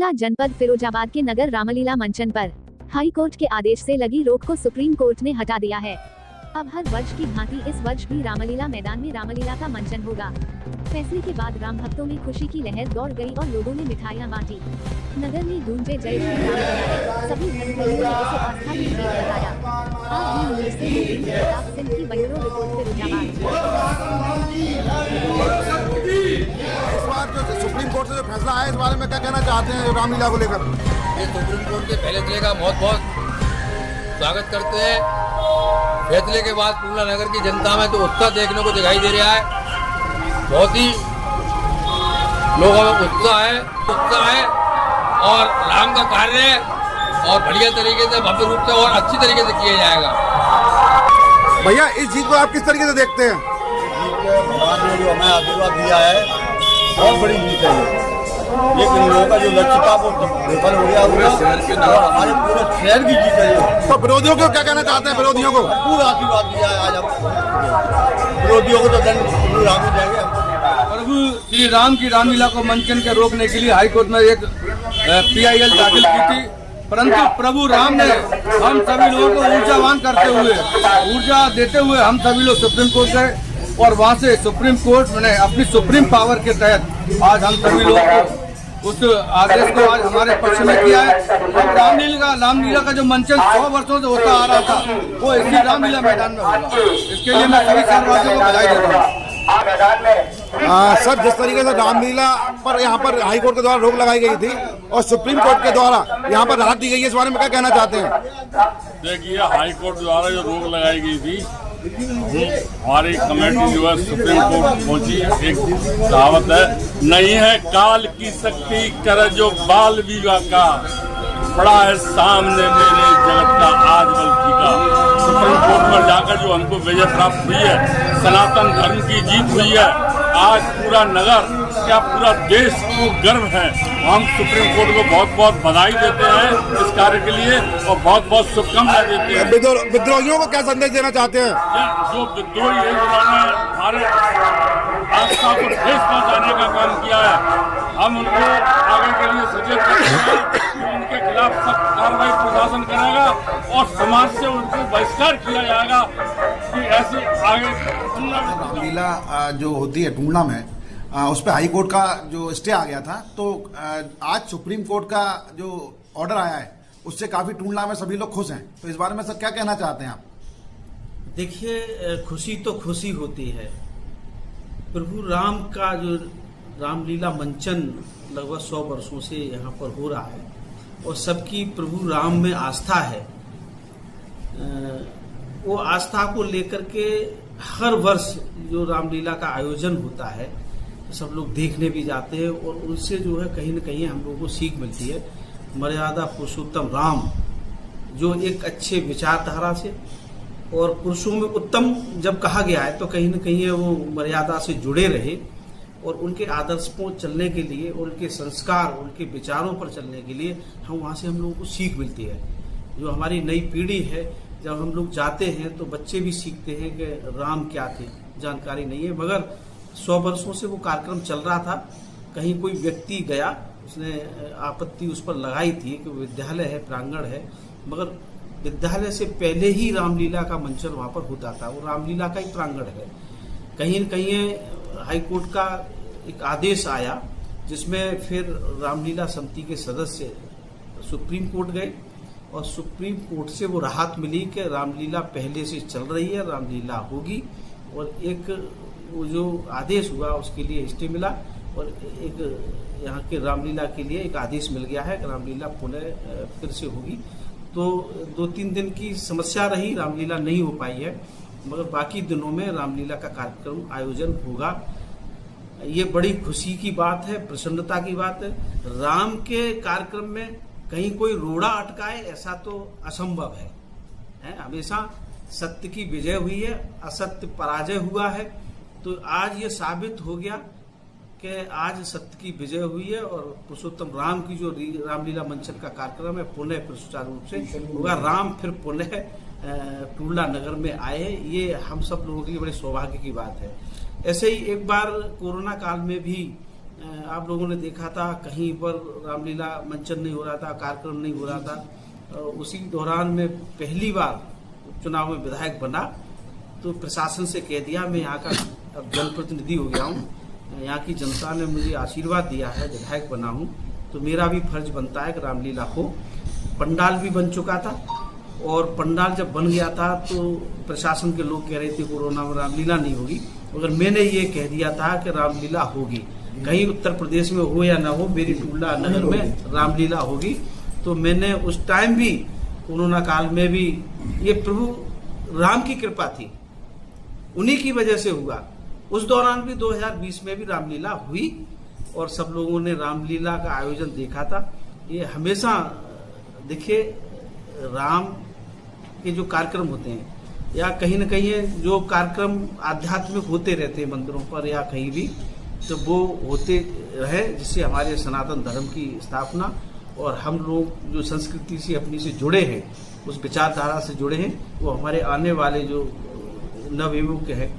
टूंडला जनपद फिरोजाबाद के नगर रामलीला मंचन पर हाई कोर्ट के आदेश से लगी रोक को सुप्रीम कोर्ट ने हटा दिया है। अब हर वर्ष की भांति इस वर्ष भी रामलीला मैदान में रामलीला का मंचन होगा। फैसले के बाद राम भक्तों में खुशी की लहर दौड़ गई और लोगों ने मिठाइयां बांटी। नगर में गूंजे जय श्री राम बनाए। सभी धर्मप्रेमियों ने इसे आस्था की जीत बताया। आज भी न्यूज़ से मोदी प्रताप सिंह की ब्यूरो रिपोर्ट फिरोजाबाद। इस बार जो सुप्रीम कोर्ट से जो फैसला आया, इस बारे में क्या कहना चाहते हैं रामलीला को लेकर? ये सुप्रीम कोर्ट के फैसले का बहुत बहुत स्वागत करते हैं। फैसले के बाद टूंडला नगर की जनता में तो उत्साह देखने को दिखाई दे रहा है। बहुत ही लोगों में उत्साह है और राम का कार्य और बढ़िया तरीके से भव्य रूप से और अच्छी तरीके से किया जाएगा। भैया, इस जीत को आप किस तरीके से देखते हैं? भगवान ने जो हमें आशीर्वाद दिया है, बहुत बड़ी जीत है। लेकिन लोगों का जो लक्ष्य था वो विफल हो गया, हमारे पूरे शहर की जीत है। तो विरोधियों को क्या कहना चाहते हैं? विरोधियों को पूरा आशीर्वाद दिया है। आज हम विरोधियों को तो दंड राम ही जाएंगे। प्रभु श्री राम की रामलीला को मंचन के रोकने के लिए हाईकोर्ट में एक PIL दाखिल की थी, परंतु प्रभु राम ने हम सभी लोगों को ऊर्जावान करते हुए, ऊर्जा देते हुए हम सभी लोग सुप्रीम कोर्ट गए और वहां से सुप्रीम कोर्ट ने अपनी सुप्रीम पावर के तहत आज हम सभी लोगों को उस आदेश को आज हमारे पक्ष में किया है। अब रामलीला का जो मंचन 100 वर्षों से होता आ रहा था, वो इसी रामलीला मैदान में होगा। इसके लिए मैं सभी शहरवासियों को बधाई देता हूँ। सर, जिस तरीके से रामलीला पर यहाँ पर हाई कोर्ट के द्वारा रोक लगाई गई थी और सुप्रीम कोर्ट के द्वारा यहाँ पर राहत दी गई है, इस बारे में क्या कहना चाहते हैं? देखिए, हाई कोर्ट द्वारा जो रोक लगाई गई थी, हमारी कमेटी जो है सुप्रीम कोर्ट पहुंची। एक कहावत है, नहीं है काल की शक्ति कर जो बाल विवाह का, पड़ा है सामने मेरे जगत का आज बल फीका। सुप्रीम कोर्ट पर जाकर जो हमको विजय प्राप्त हुई है, सनातन धर्म की जीत हुई है। आज पूरा नगर, क्या पूरा देश को गर्व है। हम सुप्रीम कोर्ट को बहुत बहुत बधाई देते हैं इस कार्य के लिए और बहुत बहुत शुभकामनाएं देते हैं। विद्रोहियों को क्या संदेश देना चाहते हैं? जो विद्रोही है, जिन्होंने हमारे आस्था को ठेस पहुंचाने का काम किया है, हम उनको आगे के लिए सचेत करते हैं कि उनके खिलाफ सख्त कार्रवाई प्रशासन करेगा और समाज से उनको बहिष्कार किया जाएगा कि ऐसी आगे रामलीला जो होती है टूंडला में, उस पर हाई कोर्ट का जो स्टे आ गया था, तो आज सुप्रीम कोर्ट का जो ऑर्डर आया है उससे काफी टूंडला में सभी लोग खुश हैं। तो इस बारे में सर क्या कहना चाहते हैं आप? देखिए, खुशी तो खुशी होती है। प्रभु राम का जो रामलीला मंचन लगभग 100 वर्षों से यहाँ पर हो रहा है और सबकी प्रभु राम में आस्था है। वो आस्था को लेकर के हर वर्ष जो रामलीला का आयोजन होता है, सब लोग देखने भी जाते हैं और उनसे जो है कहीं न कहीं हम लोगों को सीख मिलती है। मर्यादा पुरुषोत्तम राम जो एक अच्छे विचारधारा से और पुरुषों में उत्तम जब कहा गया है, तो कहीं न कहीं वो मर्यादा से जुड़े रहे और उनके आदर्श पर चलने के लिए, उनके संस्कार, उनके विचारों पर चलने के लिए वहाँ से हम लोगों को सीख मिलती है। जो हमारी नई पीढ़ी है, जब हम लोग जाते हैं तो बच्चे भी सीखते हैं कि राम क्या थे, जानकारी नहीं है। मगर 100 वर्षों से वो कार्यक्रम चल रहा था। कहीं कोई व्यक्ति गया, उसने आपत्ति उस पर लगाई थी कि विद्यालय है, प्रांगण है, मगर विद्यालय से पहले ही रामलीला का मंचन वहाँ पर होता था। वो रामलीला का ही प्रांगण है। कहीं न कहीं हाई कोर्ट का एक आदेश आया, जिसमें फिर रामलीला समिति के सदस्य सुप्रीम कोर्ट गए और सुप्रीम कोर्ट से वो राहत मिली कि रामलीला पहले से चल रही है, रामलीला होगी और एक वो जो आदेश हुआ उसके लिए स्टे मिला और एक यहाँ के रामलीला के लिए एक आदेश मिल गया है कि रामलीला पुनः फिर से होगी। तो 2-3 दिन की समस्या रही, रामलीला नहीं हो पाई है, मगर बाकी दिनों में रामलीला का कार्यक्रम आयोजन होगा। ये बड़ी खुशी की बात है, प्रसन्नता की बात है। राम के कार्यक्रम में कहीं कोई रोड़ा अटकाए ऐसा तो असंभव है। हमेशा सत्य की विजय हुई है, असत्य पराजय हुआ है। तो आज ये साबित हो गया कि आज सत्य की विजय हुई है और पुरुषोत्तम राम की जो रामलीला मंचन का कार्यक्रम है पुनः सुचारू रूप से होगा। राम फिर पुनः टूंडला नगर में आए, ये हम सब लोगों के लिए बड़े सौभाग्य की बात है। ऐसे ही एक बार कोरोना काल में भी आप लोगों ने देखा था कहीं पर रामलीला मंचन नहीं हो रहा था, कार्यक्रम नहीं हो रहा था। उसी दौरान में पहली बार चुनाव में विधायक बना तो प्रशासन से कह दिया मैं यहाँ का अब जनप्रतिनिधि हो गया हूँ, यहाँ की जनता ने मुझे आशीर्वाद दिया है, विधायक बना हूँ, तो मेरा भी फर्ज बनता है कि रामलीला हो। पंडाल भी बन चुका था और पंडाल जब बन गया था तो प्रशासन के लोग कह रहे थे कोरोना में रामलीला नहीं होगी, मगर मैंने ये कह दिया था कि रामलीला होगी, कहीं उत्तर प्रदेश में हो या ना हो, मेरी टुंडला नगर में रामलीला होगी। तो मैंने उस टाइम भी कोरोना काल में भी ये प्रभु राम की कृपा थी, उन्हीं की वजह से हुआ। उस दौरान भी 2020 में भी रामलीला हुई और सब लोगों ने रामलीला का आयोजन देखा था। ये हमेशा देखिए राम के जो कार्यक्रम होते हैं या कहीं न कहीं जो कार्यक्रम आध्यात्मिक होते रहते हैं मंदिरों पर या कहीं भी, तो वो होते रहे जिससे हमारे सनातन धर्म की स्थापना और हम लोग जो संस्कृति से अपनी से जुड़े हैं, उस विचारधारा से जुड़े हैं, वो हमारे आने वाले जो नवयुवक हैं,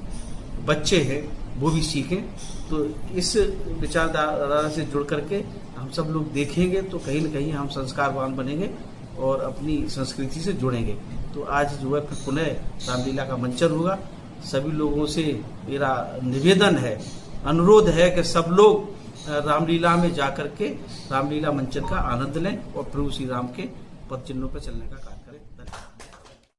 बच्चे हैं, वो भी सीखें। तो इस विचारधारा से जुड़ करके हम सब लोग देखेंगे तो कहीं न कहीं हम संस्कारवान बनेंगे और अपनी संस्कृति से जुड़ेंगे। तो आज जो है फिर पुनः रामलीला का मंचन होगा। सभी लोगों से मेरा निवेदन है, अनुरोध है कि सब लोग रामलीला में जाकर के रामलीला मंचन का आनंद लें और प्रभु श्री राम के पद चिन्हों पर चलने का कार्य